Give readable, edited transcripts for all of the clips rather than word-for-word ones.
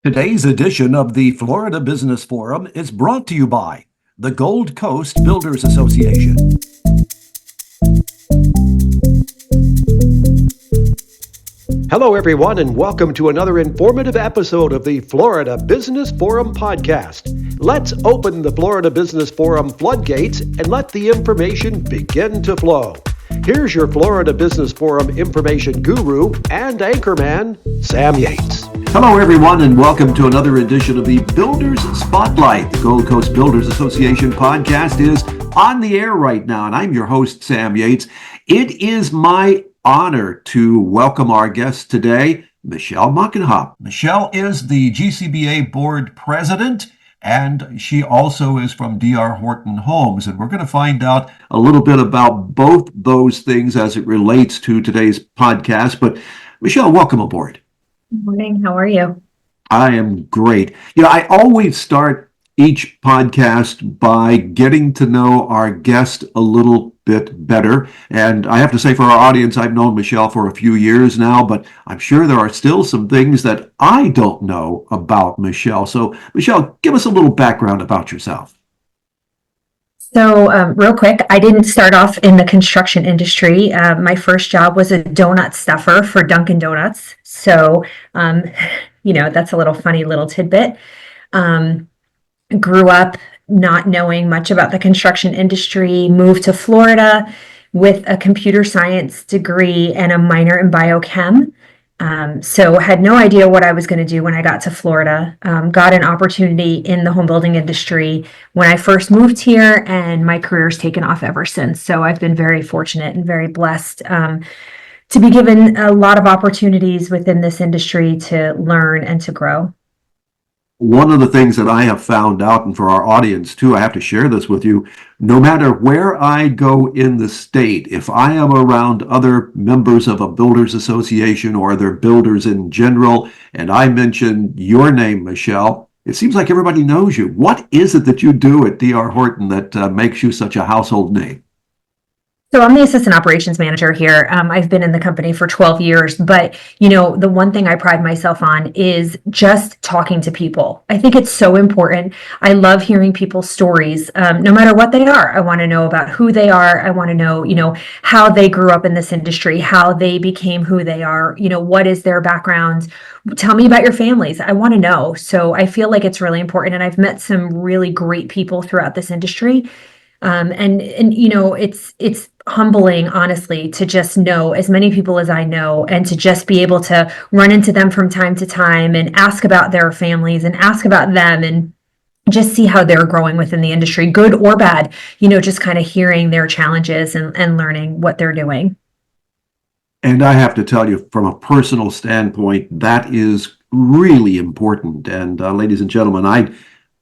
Today's edition of the Florida Business Forum is brought to you by the Gold Coast Builders Association. Hello, everyone, and welcome to another informative episode of the Florida Business Forum podcast. Let's open the Florida Business Forum floodgates and let the information begin to flow. Here's your Florida Business Forum information guru and anchorman, Sam Yates. Hello, everyone, and welcome to another edition of the Builders Spotlight. The Gold Coast Builders Association podcast is on the air right now, and I'm your host, Sam Yates. It is my honor to welcome our guest today, Michele Mockenhaupt. Michele is the GCBA board president, and she also is from D.R. Horton Homes. And we're going to find out a little bit about both those things as it relates to today's podcast. But Michele, welcome aboard. Good morning. How are you? I am great. I always start each podcast by getting to know our guest a little bit better. And I have to say, for our audience, I've known Michele for a few years now, but I'm sure there are still some things that I don't know about Michele. So, Michele, give us a little background about yourself. So real quick, I didn't start off in the construction industry. My first job was a donut stuffer for Dunkin' Donuts. So, that's a little funny little tidbit. Grew up not knowing much about the construction industry, moved to Florida with a computer science degree and a minor in biochem. So had no idea what I was going to do when I got to Florida. Got an opportunity in the home building industry when I first moved here, and my career's taken off ever since. So I've been very fortunate and very blessed to be given a lot of opportunities within this industry to learn and to grow. One of the things that I have found out, and for our audience too, I have to share this with you, no matter where I go in the state, if I am around other members of a builders association or other builders in general, and I mention your name, Michele, it seems like everybody knows you. What is it that you do at D.R. Horton that makes you such a household name? So I'm the assistant operations manager here. I've been in the company for 12 years, but the one thing I pride myself on is just talking to people. I think it's so important. I love hearing people's stories, no matter what they are. I want to know about who they are. I want to know, how they grew up in this industry, how they became who they are, what is their background. Tell me about your families. I want to know. So I feel like it's really important. And I've met some really great people throughout this industry. It's humbling, honestly, to just know as many people as I know and to just be able to run into them from time to time and ask about their families and ask about them and just see how they're growing within the industry, good or bad, just kind of hearing their challenges and learning what they're doing. And I have to tell you, from a personal standpoint, that is really important. And ladies and gentlemen, I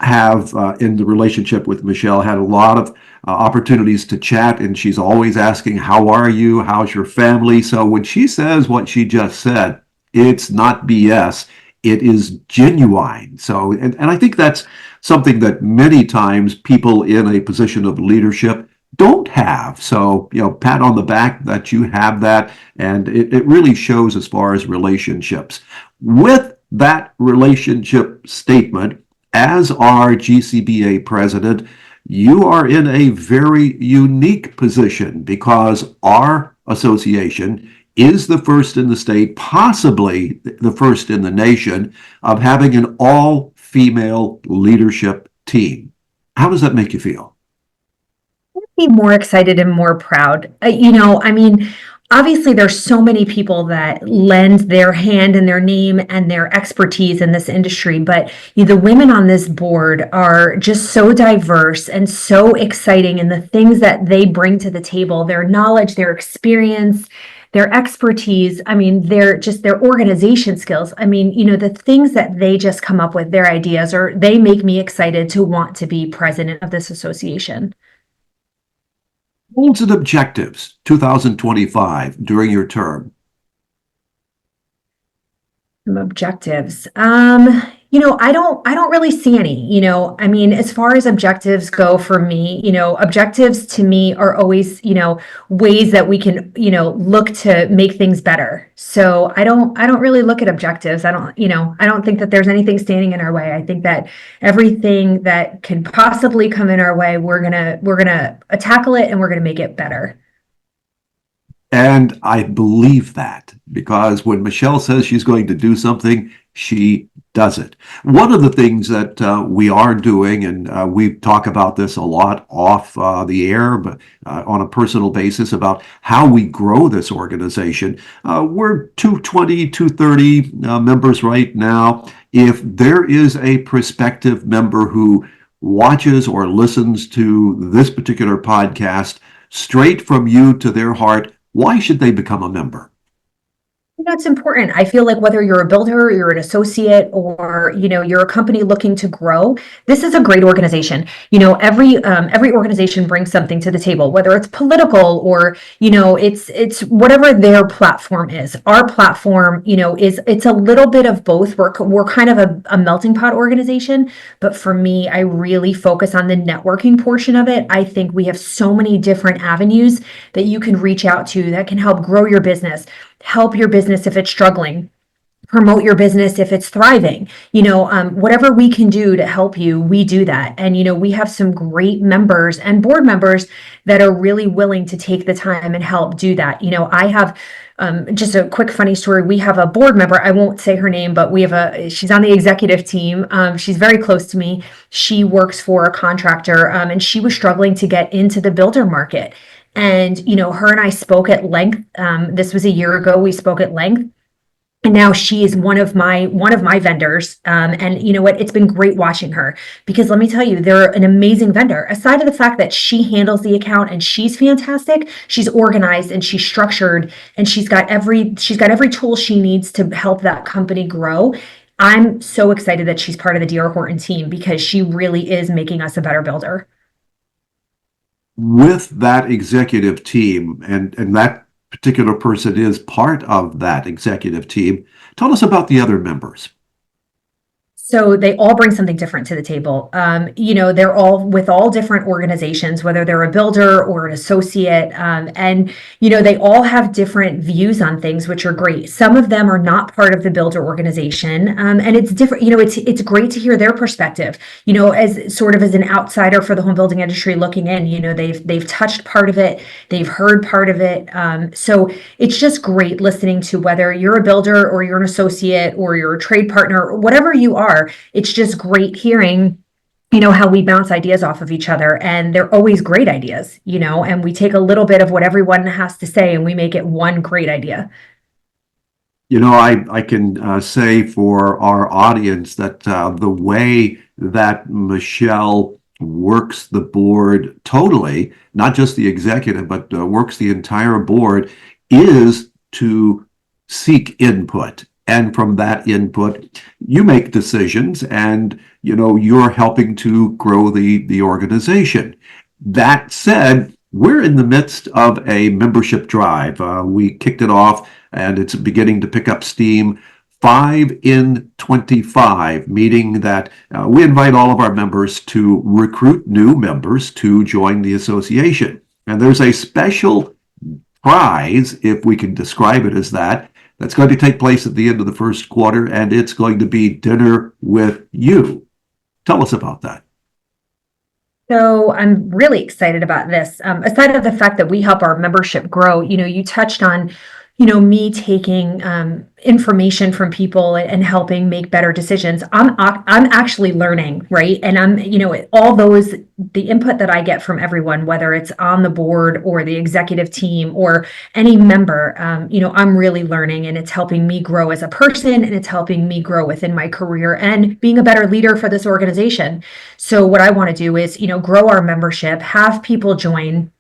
have, in the relationship with Michele, had a lot of opportunities to chat, and she's always asking, how are you? How's your family? So when she says what she just said, it's not BS. It is genuine. So, and I think that's something that many times people in a position of leadership don't have. So, pat on the back that you have that, and it really shows as far as relationships. With that relationship statement, as our GCBA president, you are in a very unique position because our association is the first in the state, possibly the first in the nation, of having an all-female leadership team. How does that make you feel? Be more excited and more proud. Obviously there's so many people that lend their hand and their name and their expertise in this industry, but the women on this board are just so diverse and so exciting in the things that they bring to the table, their knowledge, their experience, their expertise. Their organization skills. The things that they just come up with, their ideas, or they make me excited to want to be president of this association. Goals and objectives 2025 during your term. Some objectives. I don't really see any, I mean, as far as objectives go for me, objectives to me are always, ways that we can, look to make things better. So I don't really look at objectives. I don't think that there's anything standing in our way. I think that everything that can possibly come in our way, we're gonna tackle it and we're gonna make it better. And I believe that because when Michele says she's going to do something, she does it. One of the things that we are doing, and we talk about this a lot off the air, but on a personal basis about how we grow this organization. We're 220, 230 members right now. If there is a prospective member who watches or listens to this particular podcast straight from you to their heart, why should they become a member? That's important. I feel like whether you're a builder, or you're an associate, or you're a company looking to grow, this is a great organization. Every organization brings something to the table, whether it's political or it's whatever their platform is. Our platform, it's a little bit of both. We're kind of a melting pot organization, but for me, I really focus on the networking portion of it. I think we have so many different avenues that you can reach out to that can help grow your business, help your business if it's struggling, promote your business if it's thriving. Whatever we can do to help you, we do that. And we have some great members and board members that are really willing to take the time and help do that. I have just a quick funny story. We have a board member, I won't say her name, but she's on the executive team. She's very close to me. She works for a contractor, and she was struggling to get into the builder market. And, her and I spoke at length. This was a year ago. We spoke at length. And now she is one of my vendors. And you know what? It's been great watching her because let me tell you, they're an amazing vendor. Aside of the fact that she handles the account and she's fantastic, she's organized and she's structured and she's got every tool she needs to help that company grow. I'm so excited that she's part of the DR Horton team because she really is making us a better builder. With that executive team, and that particular person is part of that executive team, tell us about the other members. So they all bring something different to the table. They're all with all different organizations, whether they're a builder or an associate. And they all have different views on things, which are great. Some of them are not part of the builder organization. And it's different, it's great to hear their perspective, as sort of as an outsider for the home building industry looking in, they've touched part of it, they've heard part of it. So it's just great listening to whether you're a builder or you're an associate or you're a trade partner, or whatever you are. It's just great hearing, how we bounce ideas off of each other, and they're always great ideas, and we take a little bit of what everyone has to say and we make it one great idea. I can say for our audience that the way that Michele works the board totally, not just the executive, but works the entire board, is to seek input. And from that input, you make decisions and, you're helping to grow the organization. That said, we're in the midst of a membership drive. We kicked it off and it's beginning to pick up steam. 5 in 25, meaning that we invite all of our members to recruit new members to join the association. And there's a special prize, if we can describe it as that, that's going to take place at the end of the first quarter, and it's going to be dinner with you. Tell us about that. So I'm really excited about this. Aside of the fact that we help our membership grow, you touched on, me taking information from people and helping make better decisions. I'm actually learning, right? And I'm, the input that I get from everyone, whether it's on the board or the executive team or any member, I'm really learning, and it's helping me grow as a person, and it's helping me grow within my career and being a better leader for this organization. So what I want to do is, grow our membership, have people join,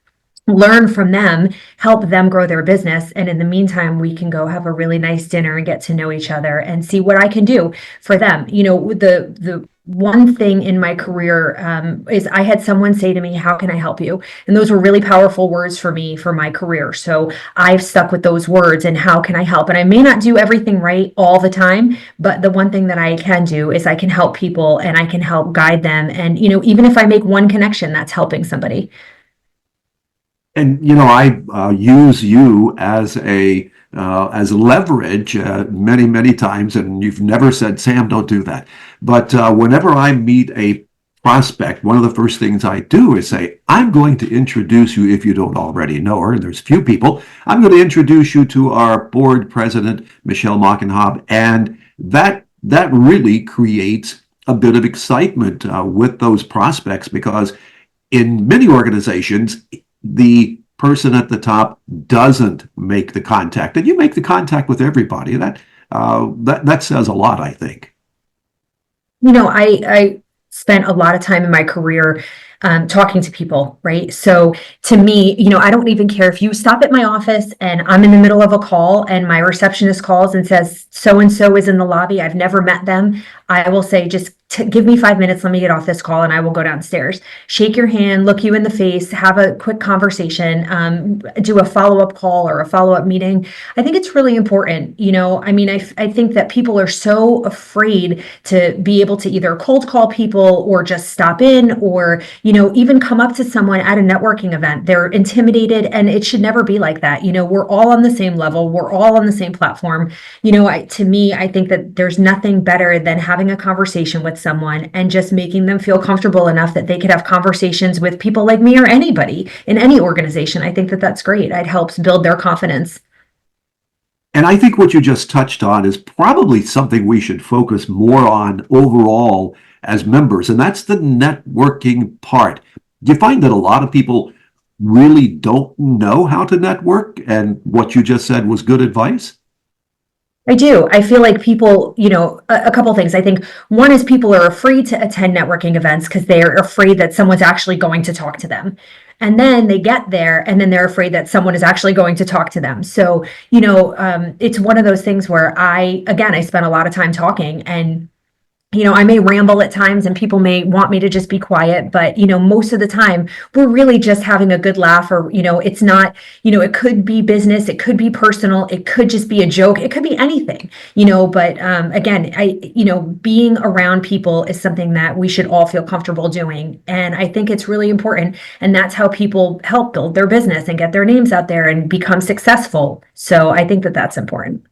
learn from them, help them grow their business. And in the meantime, we can go have a really nice dinner and get to know each other and see what I can do for them. The one thing in my career is I had someone say to me, "How can I help you?" And those were really powerful words for me for my career. So I've stuck with those words and how can I help? And I may not do everything right all the time, but the one thing that I can do is I can help people and I can help guide them. And, even if I make one connection, that's helping somebody. And I use you as leverage many many times, and you've never said, "Sam, don't do that." But whenever I meet a prospect, one of the first things I do is say, "I'm going to introduce you, if you don't already know her, and there's few people. I'm going to introduce you to our board president, Michele Mockenhaupt," and that really creates a bit of excitement with those prospects, because in many organizations, the person at the top doesn't make the contact, and you make the contact with everybody. That says a lot, I think. I spent a lot of time in my career talking to people, right? So to me, I don't even care if you stop at my office and I'm in the middle of a call and my receptionist calls and says, "So and so is in the lobby. I've never met them." I will say, "Just give me 5 minutes. Let me get off this call and I will go downstairs, shake your hand, look you in the face, have a quick conversation, do a follow-up call or a follow-up meeting." I think it's really important. I think that people are so afraid to be able to either cold call people or just stop in or, even come up to someone at a networking event. They're intimidated, and it should never be like that. We're all on the same level. We're all on the same platform. To me, I think that there's nothing better than having a conversation with someone and just making them feel comfortable enough that they could have conversations with people like me or anybody in any organization. I think that that's great. It helps build their confidence. And I think what you just touched on is probably something we should focus more on overall as members, and that's the networking part. Do you find that a lot of people really don't know how to network, and what you just said was good advice? I do. I feel like people, a couple things. I think one is people are afraid to attend networking events because they're afraid that someone's actually going to talk to them. And then they get there and then they're afraid that someone is actually going to talk to them. So, it's one of those things where I spent a lot of time talking, and I may ramble at times and people may want me to just be quiet, but, most of the time we're really just having a good laugh, or, it's not, it could be business, it could be personal, it could just be a joke, it could be anything, but, again, being around people is something that we should all feel comfortable doing. And I think it's really important. And that's how people help build their business and get their names out there and become successful. So I think that that's important.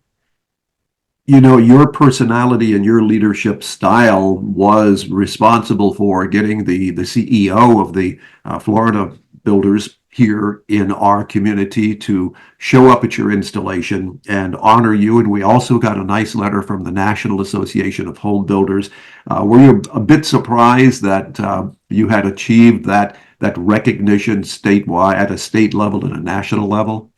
Your personality and your leadership style was responsible for getting the CEO of the Florida builders here in our community to show up at your installation and honor you. And we also got a nice letter from the National Association of Home Builders. Were you a bit surprised that you had achieved that recognition statewide, at a state level and a national level?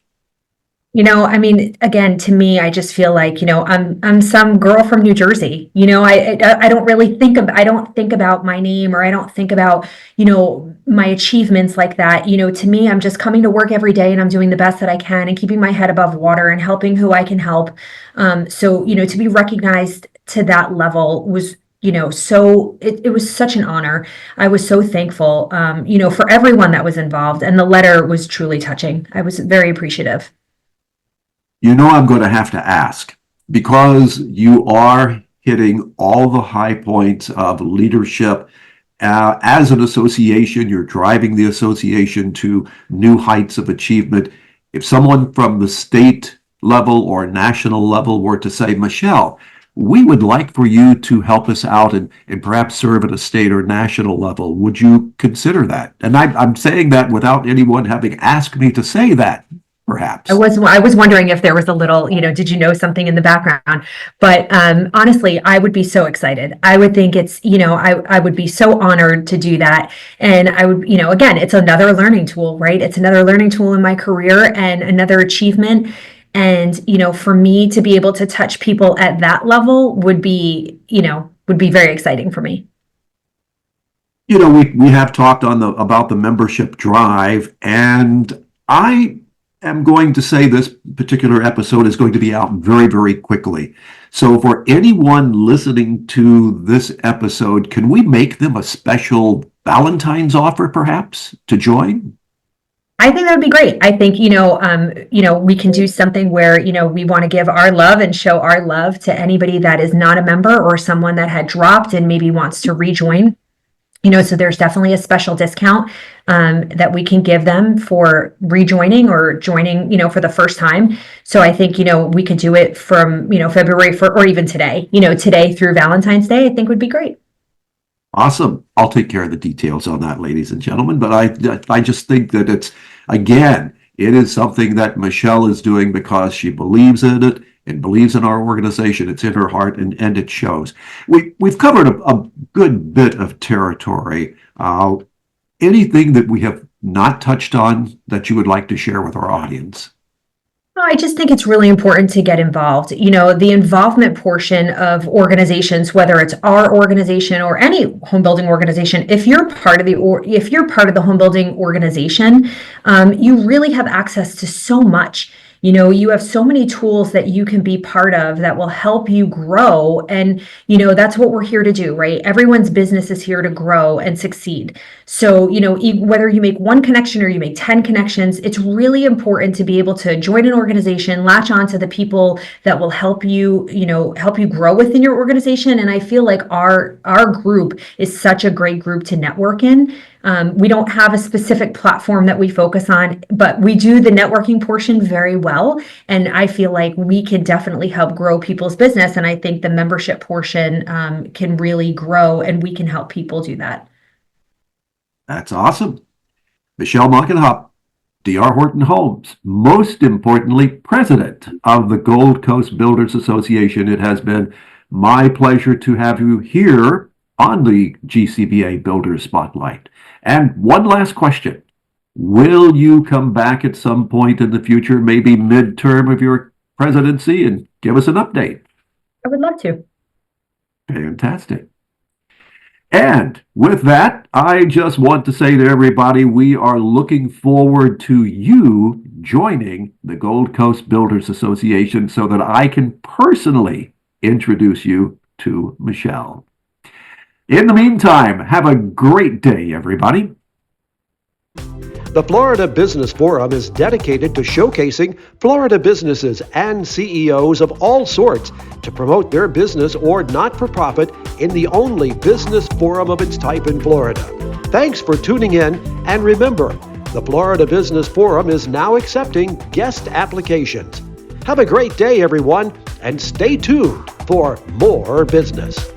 Again, to me, I just feel like, I'm some girl from New Jersey. I don't really I don't think about my name, or I don't think about, my achievements like that. To me, I'm just coming to work every day and I'm doing the best that I can and keeping my head above water and helping who I can help. So, to be recognized to that level was, so it was such an honor. I was so thankful, for everyone that was involved. And the letter was truly touching. I was very appreciative. I'm going to have to ask, because you are hitting all the high points of leadership. As an association, you're driving the association to new heights of achievement. If someone from the state level or national level were to say, "Michele, we would like for you to help us out and perhaps serve at a state or national level," would you consider that? And I'm saying that without anyone having asked me to say that, perhaps. I was wondering if there was a little, did you know something in the background? But honestly, I would be so excited. I would think it's, I would be so honored to do that. And I would, again, it's another learning tool, right? It's another learning tool in my career and another achievement. And, for me to be able to touch people at that level would be very exciting for me. We have talked about the membership drive, and I am going to say this particular episode is going to be out very, very quickly. So for anyone listening to this episode, can we make them a special Valentine's offer perhaps to join? I think that would be great. I think, we can do something where, we want to give our love and show our love to anybody that is not a member or someone that had dropped and maybe wants to rejoin. So there's definitely a special discount that we can give them for rejoining or joining, for the first time. So I think, we could do it from, February or even today, today through Valentine's Day, I think would be great. Awesome. I'll take care of the details on that, ladies and gentlemen. But I just think that it is something that Michele is doing because she believes in it and believes in our organization. It's in her heart, and it shows. We've covered a good bit of territory. Anything that we have not touched on that you would like to share with our audience? I just think it's really important to get involved. The involvement portion of organizations, whether it's our organization or any home building organization, if you're part of the home building organization, you really have access to so much. You have so many tools that you can be part of that will help you grow. And, that's what we're here to do, right? Everyone's business is here to grow and succeed. So, whether you make one connection or you make 10 connections, it's really important to be able to join an organization, latch on to the people that will help you grow within your organization. And I feel like our group is such a great group to network in. We don't have a specific platform that we focus on, but we do the networking portion very well. And I feel like we can definitely help grow people's business. And I think the membership portion can really grow, and we can help people do that. That's awesome. Michele Mockenhaupt, D.R. Horton Homes, most importantly, president of the Gold Coast Builders Association. It has been my pleasure to have you here on the GCBA Builders Spotlight. And one last question. Will you come back at some point in the future, maybe midterm of your presidency, and give us an update? I would love to. Fantastic. And with that, I just want to say to everybody, we are looking forward to you joining the Gold Coast Builders Association so that I can personally introduce you to Michele. In the meantime, have a great day, everybody. The Florida Business Forum is dedicated to showcasing Florida businesses and CEOs of all sorts to promote their business or not-for-profit in the only business forum of its type in Florida. Thanks for tuning in, and remember, the Florida Business Forum is now accepting guest applications. Have a great day, everyone, and stay tuned for more business.